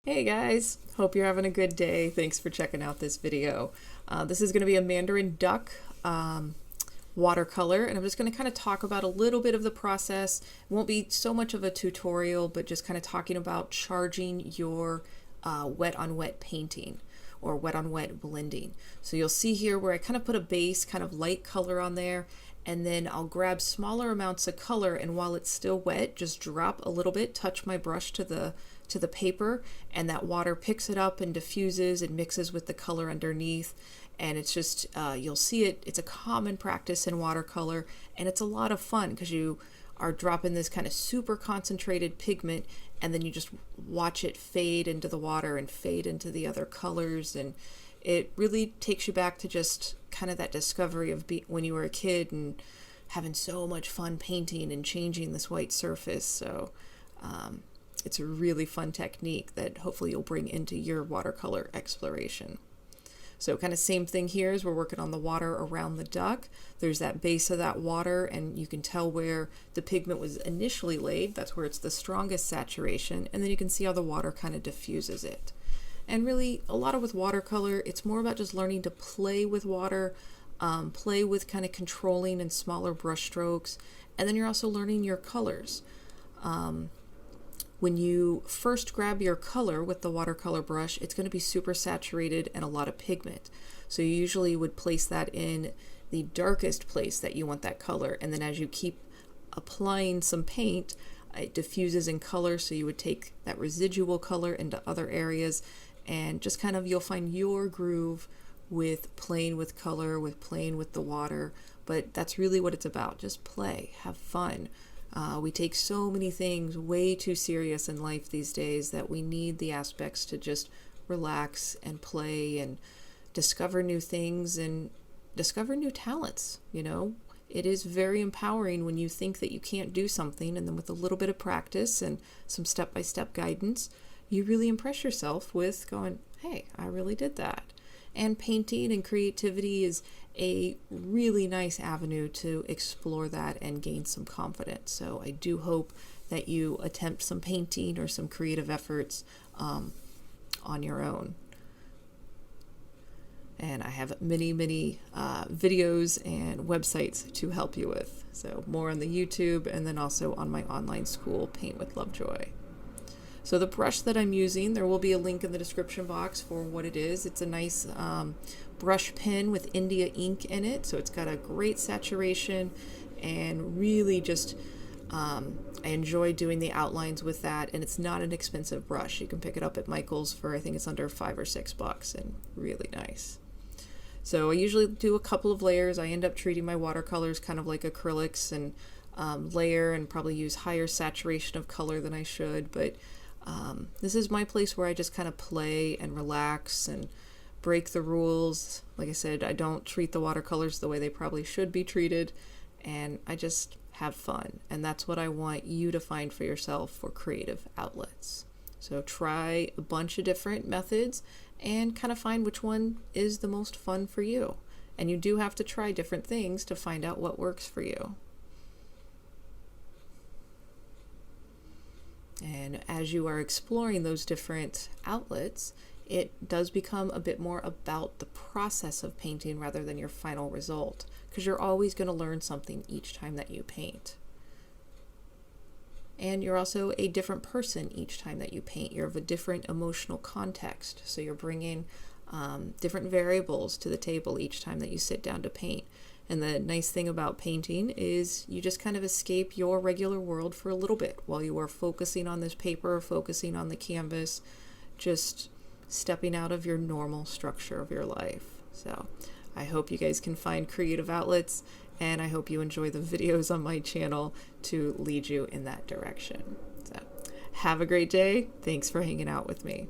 Hey guys, hope you're having a good day. Thanks for checking out this video. This is going to be a Mandarin duck watercolor, and I'm just going to kind of talk about a little bit of the process. It won't be so much of a tutorial, but just kind of talking about charging your wet on wet painting or wet on wet blending. So you'll see here where I kind of put a base kind of light color on there, and then I'll grab smaller amounts of color, and while it's still wet, just drop a little bit, touch my brush to the paper, and that water picks it up and diffuses and mixes with the color underneath. And it's just you'll see it's a common practice in watercolor, and it's a lot of fun because you are dropping this kind of super concentrated pigment, and then you just watch it fade into the water and fade into the other colors, and it really takes you back to just kind of that discovery of when you were a kid and having so much fun painting and changing this white surface. So it's a really fun technique that hopefully you'll bring into your watercolor exploration. So kind of same thing here as we're working on the water around the duck. There's that base of that water, and you can tell where the pigment was initially laid. That's where it's the strongest saturation, and then you can see how the water kind of diffuses it. And really, a lot of with watercolor, it's more about just learning to play with water, play with kind of controlling and smaller brush strokes, and then you're also learning your colors. When you first grab your color with the watercolor brush, it's going to be super saturated and a lot of pigment. So you usually would place that in the darkest place that you want that color, and then as you keep applying some paint, it diffuses in color, so you would take that residual color into other areas, and just kind of you'll find your groove with playing with color, with playing with the water. But that's really what it's about. Just play, have fun. We take so many things way too serious in life these days that we need the aspects to just relax and play and discover new things and discover new talents. You know, it is very empowering when you think that you can't do something, and then with a little bit of practice and some step-by-step guidance, you really impress yourself with going, hey, I really did that. And painting and creativity is a really nice avenue to explore that and gain some confidence. So I do hope that you attempt some painting or some creative efforts on your own. And I have many videos and websites to help you with. So more on the YouTube, and then also on my online school, Paint with Lovejoy. So the brush that I'm using, there will be a link in the description box for what it is. It's a nice brush pen with India ink in it. So it's got a great saturation, and really just, I enjoy doing the outlines with that. And it's not an expensive brush. You can pick it up at Michael's for, I think it's under $5 or $6, and really nice. So I usually do a couple of layers. I end up treating my watercolors kind of like acrylics, and layer and probably use higher saturation of color than I should. But this is my place where I just kind of play and relax and break the rules. Like I said, I don't treat the watercolors the way they probably should be treated, and I just have fun. And that's what I want you to find for yourself for creative outlets. So try a bunch of different methods and kind of find which one is the most fun for you. And you do have to try different things to find out what works for you. And as you are exploring those different outlets, it does become a bit more about the process of painting rather than your final result, because you're always going to learn something each time that you paint. And you're also a different person each time that you paint. You're of a different emotional context, so you're bringing different variables to the table each time that you sit down to paint. And the nice thing about painting is you just kind of escape your regular world for a little bit while you are focusing on this paper, focusing on the canvas, just stepping out of your normal structure of your life. So I hope you guys can find creative outlets, and I hope you enjoy the videos on my channel to lead you in that direction. So have a great day. Thanks for hanging out with me.